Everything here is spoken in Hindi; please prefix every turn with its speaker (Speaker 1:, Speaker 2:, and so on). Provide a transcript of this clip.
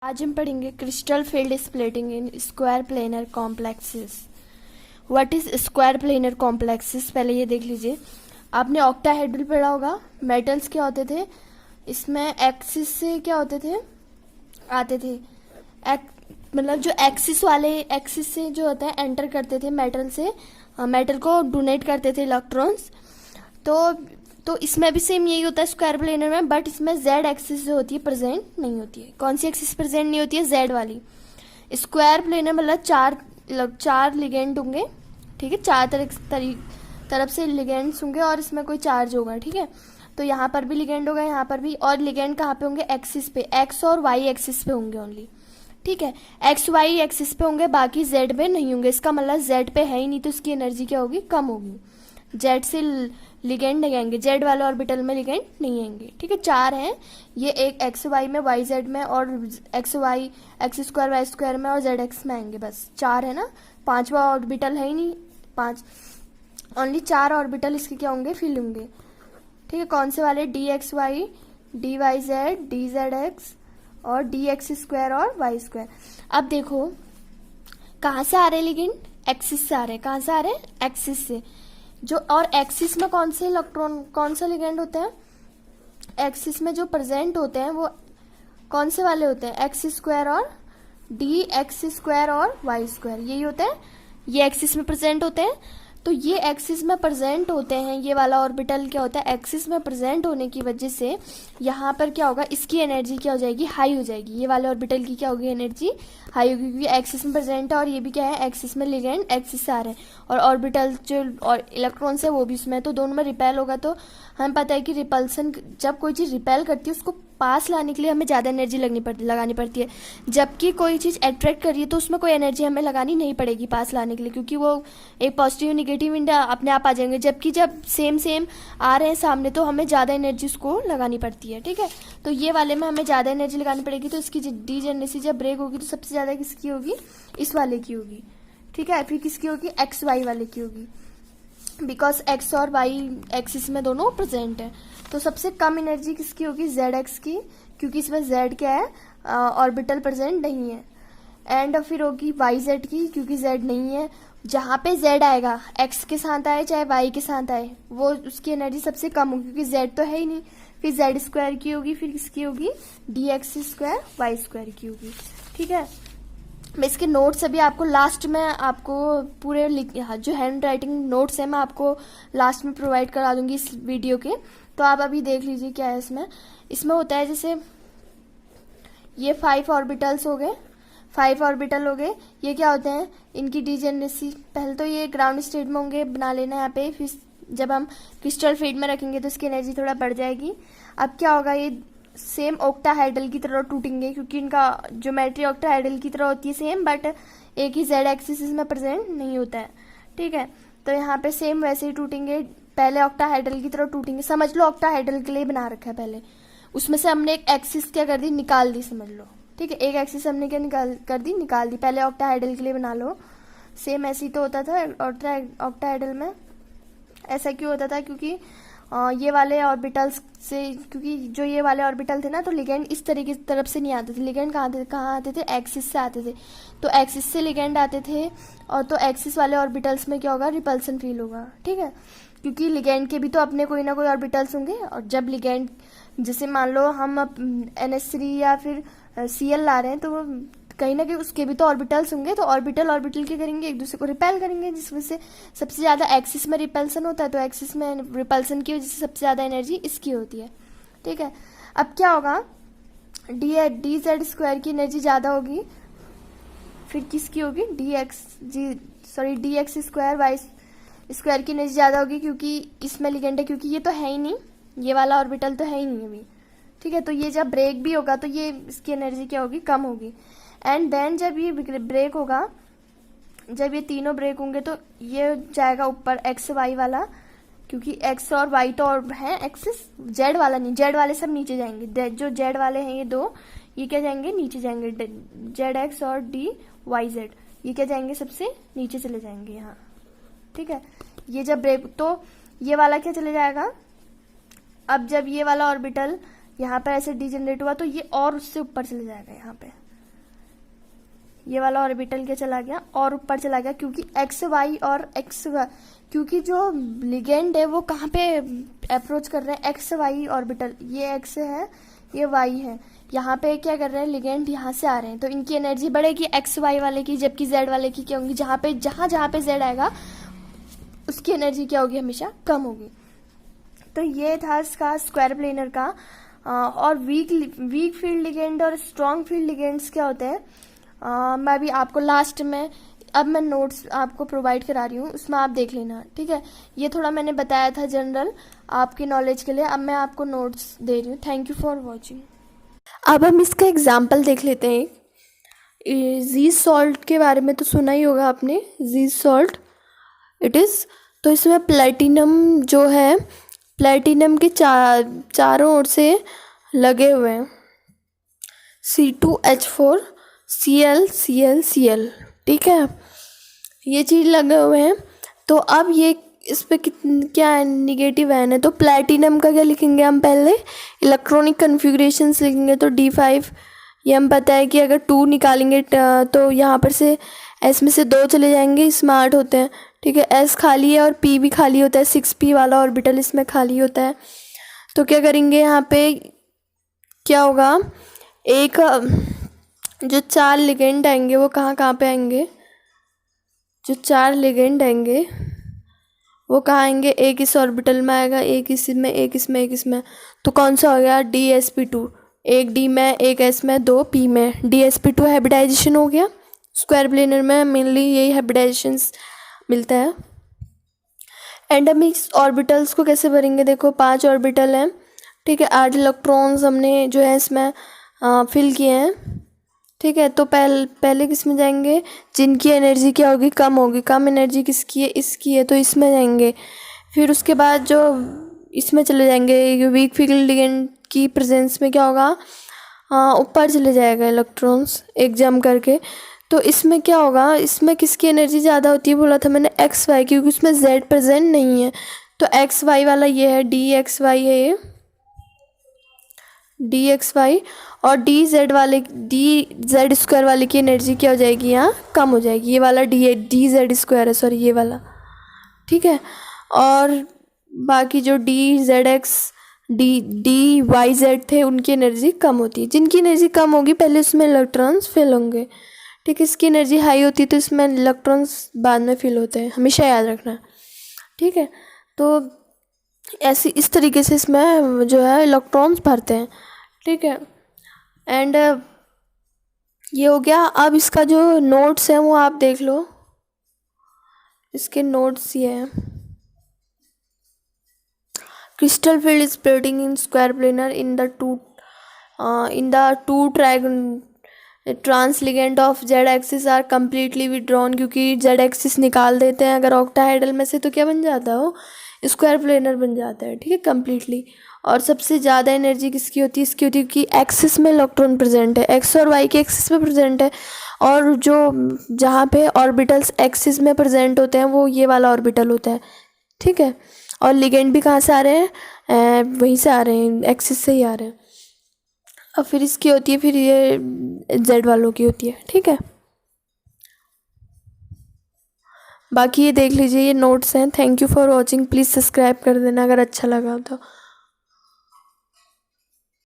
Speaker 1: आज हम पढ़ेंगे crystal field splitting in square planar complexes. What is square planar complexes? पहले ये देख लीजिए। आपने ऑक्टाहेड्रल पढ़ा होगा। मेटल्स क्या होते थे, इसमें एक्सिस से क्या होते थे, आते थे मतलब जो एक्सिस से जो होता है एंटर करते थे मेटल से, मेटल को डोनेट करते थे इलेक्ट्रॉन्स। तो इसमें भी सेम यही होता है स्क्वायर प्लेनर में, बट इसमें जेड एक्सिस जो होती है प्रेजेंट नहीं होती है। कौन सी एक्सिस प्रेजेंट नहीं होती है? जेड वाली। स्क्वायर प्लेनर मतलब चार लिगेंड होंगे, ठीक है, चार तरफ से लिगेंड्स होंगे और इसमें कोई चार्ज होगा, ठीक है। तो यहाँ पर भी लिगेंड होगा, यहाँ पर भी, और लिगेंड कहाँ पे होंगे? एक्सिस पे, एक्स और वाई एक्सिस पे होंगे ओनली, ठीक है। एक्स वाई एक्सिस पे होंगे, बाकी जेड पे नहीं होंगे। इसका मतलब जेड पे है ही नहीं, तो इसकी एनर्जी क्या होगी? कम होगी। जेड से लिगेंड नहीं आएंगे, जेड वाले ऑर्बिटल में लिगेंड नहीं आएंगे, ठीक है। चार हैं ये, एक एक्स वाई में, वाई जेड में, और X Y X square Y square में, और जेड एक्स में आएंगे। बस चार है ना, पांचवा ऑर्बिटल है ही नहीं। पांच ओनली चार ऑर्बिटल इसके क्या होंगे? फील होंगे, ठीक है। कौन से वाले? D X Y, D Y Z, D Z X, और डी एक्स स्क्वायर और वाई स्क्वायर। अब देखो कहाँ से आ रहे लिगेंड? एक्सिस से आ रहे हैं। कहाँ से आ रहे हैं? एक्सिस से। जो और एक्सिस में कौन से इलेक्ट्रॉन, कौन सा लिगेंड होते हैं? एक्सिस में जो प्रेजेंट होते हैं वो कौन से वाले होते हैं? एक्स स्क्वायर और डी एक्स स्क्वायर और वाई स्क्वायर, यही होते हैं। ये एक्सिस में प्रेजेंट होते हैं। तो ये एक्सिस में प्रेजेंट होते हैं, ये वाला ऑर्बिटल क्या होता है? एक्सिस में प्रेजेंट होने की वजह से यहाँ पर क्या होगा? इसकी एनर्जी क्या हो जाएगी? हाई हो जाएगी। ये वाले ऑर्बिटल की क्या होगी? एनर्जी हाई होगी, क्योंकि एक्सिस में प्रेजेंट है और ये भी क्या है? एक्सिस में लिगेंड एक्सिस से आ रहे हैं, और ऑर्बिटल जो और इलेक्ट्रॉन्स है वो भी उसमें, तो दोनों में रिपेल होगा। तो हमें पता है कि रिपल्सन, जब कोई चीज रिपेल करती है उसको पास लाने के लिए हमें ज्यादा एनर्जी लगानी पड़ती है, जबकि कोई चीज अट्रैक्ट कर रही है तो उसमें कोई एनर्जी हमें लगानी नहीं पड़ेगी पास लाने के लिए, क्योंकि वो एक पॉजिटिव निगेटिव इंडिया अपने आप आ जाएंगे। जबकि जब सेम आ रहे हैं सामने तो हमें ज्यादा एनर्जी उसको लगानी पड़ती है, ठीक है। तो ये वाले में हमें ज्यादा एनर्जी लगानी पड़ेगी, तो इसकी डीजेनरेसी जब ब्रेक होगी तो सबसे ज्यादा किसकी होगी? इस वाले की होगी, ठीक है। फिर किसकी होगी? एक्स वाई वाले की होगी, बिकॉज एक्स और वाई एक्सिस में दोनों प्रेजेंट है। तो सबसे कम एनर्जी किसकी होगी? जेड एक्स की, क्योंकि इसमें जेड क्या है? ऑर्बिटल प्रेजेंट नहीं है। एंड फिर होगी वाई जेड की, क्योंकि जेड नहीं है। जहां पे जेड आएगा, एक्स के साथ आए चाहे वाई के साथ आए, वो उसकी एनर्जी सबसे कम होगी, क्योंकि जेड तो है ही नहीं। फिर जेड स्क्वायर की होगी, फिर किसकी होगी? D X square Y square की होगी, ठीक है। मैं इसके नोट्स अभी आपको लास्ट में आपको पूरे जो हैंड राइटिंग नोट्स है मैं आपको लास्ट में प्रोवाइड करा दूंगी इस वीडियो के। तो आप अभी देख लीजिए क्या है इसमें। इसमें होता है जैसे ये 5 ऑर्बिटल्स हो गए, 5 ऑर्बिटल हो गए। ये क्या होते हैं? इनकी डीजेनरेसी, पहले तो ये ग्राउंड स्टेट में होंगे, बना लेना यहाँ पे। फिर जब हम क्रिस्टल फील्ड में रखेंगे तो इसकी एनर्जी थोड़ा बढ़ जाएगी। अब क्या होगा? ये सेम ऑक्टाहेड्रल की तरह टूटेंगे, क्योंकि इनका ज्योमेट्री ऑक्टाहेड्रल की तरह होती है सेम, बट एक ही जेड एक्सिस में प्रेजेंट नहीं होता है, ठीक है। तो यहाँ पे सेम वैसे ही टूटेंगे, पहले ऑक्टाहेड्रल की तरह टूटेंगे। समझ लो ऑक्टाहेड्रल के लिए बना रखा है पहले, उसमें से हमने एक एक्सिस क्या कर दी? निकाल दी, समझ लो, ठीक है। एक एक्सिस हमने क्या निकाल दी। पहले ऑक्टाहेड्रल के लिए बना लो। सेम ऐसे ही तो होता था ऑक्टाहेड्रल में। ऐसा क्यों होता था? क्योंकि ये वाले ऑर्बिटल्स से, क्योंकि जो ये वाले ऑर्बिटल थे ना, तो लिगेंड इस तरीके की तरफ से नहीं आते थे। लिगेंड कहाँ आते थे? एक्सिस से आते थे। तो एक्सिस से लिगेंड आते थे, और तो एक्सिस वाले ऑर्बिटल्स में क्या होगा? रिपल्सन फील होगा, ठीक है। क्योंकि लिगेंड के भी तो अपने कोई ना कोई ऑर्बिटल्स होंगे, और जब लिगेंड, जैसे मान लो हम NH3 या फिर Cl ला रहे हैं, तो कहीं ना कहीं उसके भी तो ऑर्बिटल्स होंगे। तो ऑर्बिटल क्या करेंगे? एक दूसरे को रिपेल करेंगे, जिस वजह से सबसे ज्यादा एक्सिस में रिपल्सन होता है। तो एक्सिस में रिपल्सन की वजह से सबसे ज्यादा एनर्जी इसकी होती है, ठीक है। अब क्या होगा? डी जेड स्क्वायर की एनर्जी ज्यादा होगी, फिर किसकी होगी? D X square Y square की एनर्जी ज्यादा होगी, क्योंकि इसमें लिगेंड है, क्योंकि ये तो है ही नहीं, ये वाला ऑर्बिटल तो है ही नहीं अभी, ठीक है। तो ये जब ब्रेक भी होगा तो ये इसकी एनर्जी क्या होगी? कम होगी। एंड देन जब ये ब्रेक होगा, जब ये तीनों ब्रेक होंगे तो ये जाएगा ऊपर एक्स वाई वाला, क्योंकि एक्स और वाई तो और है एक्सिस, जेड वाला नहीं, जेड वाले सब नीचे जाएंगे। जो जेड वाले हैं ये दो, ये क्या जाएंगे? नीचे जाएंगे। जेड एक्स और डी वाई जेड, ये क्या जाएंगे? सबसे नीचे चले जाएंगे यहाँ, ठीक है। ये जब ब्रेक, तो ये वाला क्या चले जाएगा? अब जब ये वाला ऑर्बिटल यहाँ पर ऐसे डिजेनरेट हुआ तो ये और उससे ऊपर चले जाएगा यहाँ पे, ये वाला ऑर्बिटल क्या चला गया और ऊपर चला गया, क्योंकि एक्स वाई और एक्स, क्योंकि जो लिगेंड है वो कहाँ पे अप्रोच कर रहे हैं, एक्स वाई ऑर्बिटल, ये एक्स है ये वाई है, यहाँ पे क्या कर रहे हैं लिगेंड यहाँ से आ रहे हैं, तो इनकी एनर्जी बढ़ेगी एक्स वाई वाले की, जबकि जेड वाले की क्या होगी, जहाँ पे जेड आएगा उसकी एनर्जी क्या होगी, हमेशा कम होगी। तो ये था इसका स्क्वायर प्लेनर का। और वीक फील्ड लिगेंड और स्ट्रॉन्ग फील्ड लिगेंड्स क्या होते हैं, मैं अभी आपको लास्ट में, अब मैं नोट्स आपको प्रोवाइड करा रही हूँ, उसमें आप देख लेना, ठीक है। ये थोड़ा मैंने बताया था जनरल आपकी नॉलेज के लिए, अब मैं आपको नोट्स दे रही हूँ। Thank you for watching. अब हम इसका एग्जाम्पल देख लेते हैं। जी सॉल्ट के बारे में तो सुना ही होगा आपने, जी सॉल्ट इट इज़, तो इसमें प्लेटिनम जो है, प्लेटिनम के चारों ओर से लगे हुए हैं C2H4 Cl, ठीक है, ये चीज़ लगे हुए हैं। तो अब ये इस पे क्या है, निगेटिव आयन है, तो प्लैटिनम का क्या लिखेंगे हम, पहले इलेक्ट्रॉनिक कन्फिग्रेशंस लिखेंगे, तो D5, ये हम पता है कि अगर 2 निकालेंगे तो यहाँ पर से S में से 2 चले जाएंगे, इसमें 8 होते हैं, ठीक है। S खाली है और P भी खाली होता है, 6p वाला ऑर्बिटल इसमें खाली होता है। तो क्या करेंगे, यहाँ पे क्या होगा, एक जो 4 लिगेंड आएंगे वो कहाँ पे आएंगे, जो 4 लिगेंड आएंगे वो कहाँ आएंगे, एक इस ऑर्बिटल में आएगा, एक इसमें, एक इसमें, एक इसमें, तो कौन सा हो गया, DsP2, एक D में, एक S में, 2 P में, DsP2 हाइब्रिडाइजेशन हो गया। स्क्वायर प्लेनर में मेनली यही हाइब्रिडाइजेशन मिलता है। एंड हम इस ऑर्बिटल्स को कैसे भरेंगे, देखो 5 ऑर्बिटल हैं, ठीक है, 8 इलेक्ट्रॉन्स हमने जो है इसमें फिल किए हैं, ठीक है। तो पहले किस में जाएंगे, जिनकी एनर्जी क्या होगी, कम होगी, कम एनर्जी किसकी है, इसकी है, तो इसमें जाएंगे। फिर उसके बाद जो इसमें चले जाएंगे, वीक फील्ड लिगेंड की प्रेजेंस में क्या होगा, ऊपर चले जाएगा इलेक्ट्रॉन्स एक जम करके। तो इसमें क्या होगा, इसमें किसकी एनर्जी ज़्यादा होती है, बोला था मैंने एक्स वाई, क्योंकि उसमें जेड प्रेजेंट नहीं है, तो एक्स वाई वाला ये है, डी एक्स वाई है ये, डी एक्स वाई, और डी जेड स्क्वायर वाले की एनर्जी क्या हो जाएगी, यहाँ कम हो जाएगी, ये वाला डी जेड स्क्वायर है, सॉरी ये वाला, ठीक है। और बाकी जो D Z X D Y Z थे उनकी एनर्जी कम होती है, जिनकी एनर्जी कम होगी पहले उसमें इलेक्ट्रॉन्स फिल होंगे, ठीक है। इसकी एनर्जी हाई होती है तो इसमें इलेक्ट्रॉन्स बाद में फिल होते हैं, हमेशा याद रखना, ठीक है। तो ऐसी इस तरीके से इसमें जो है इलेक्ट्रॉन्स भरते हैं, ठीक है। एंड ये हो गया। अब इसका जो नोट्स है वो आप देख लो, इसके नोट्स ये हैं, crystal field is spreading in square planar in the two trans ligand of z axis are completely withdrawn, क्योंकि z axis निकाल देते हैं अगर ऑक्टाहेड्रल में से, तो क्या बन जाता है वो स्क्वायर प्लेनर बन जाता है, ठीक है, कम्प्लीटली। और सबसे ज़्यादा एनर्जी किसकी होती है, इसकी होती है कि एक्सिस में इलेक्ट्रॉन प्रेजेंट है, एक्स और वाई के एक्सिस में प्रेजेंट है, और जो जहाँ पे ऑर्बिटल्स एक्सिस में प्रेजेंट होते हैं वो ये वाला ऑर्बिटल होता है, ठीक है। और लिगेंड भी कहाँ से आ रहे हैं, वहीं से आ रहे हैं, एक्सिस से ही आ रहे हैं। अब फिर इसकी होती है, फिर ये जेड वालों की होती है, ठीक है। बाकी ये देख लीजिए, ये नोट्स हैं। Thank you for watching, please subscribe कर देना अगर अच्छा लगा तो।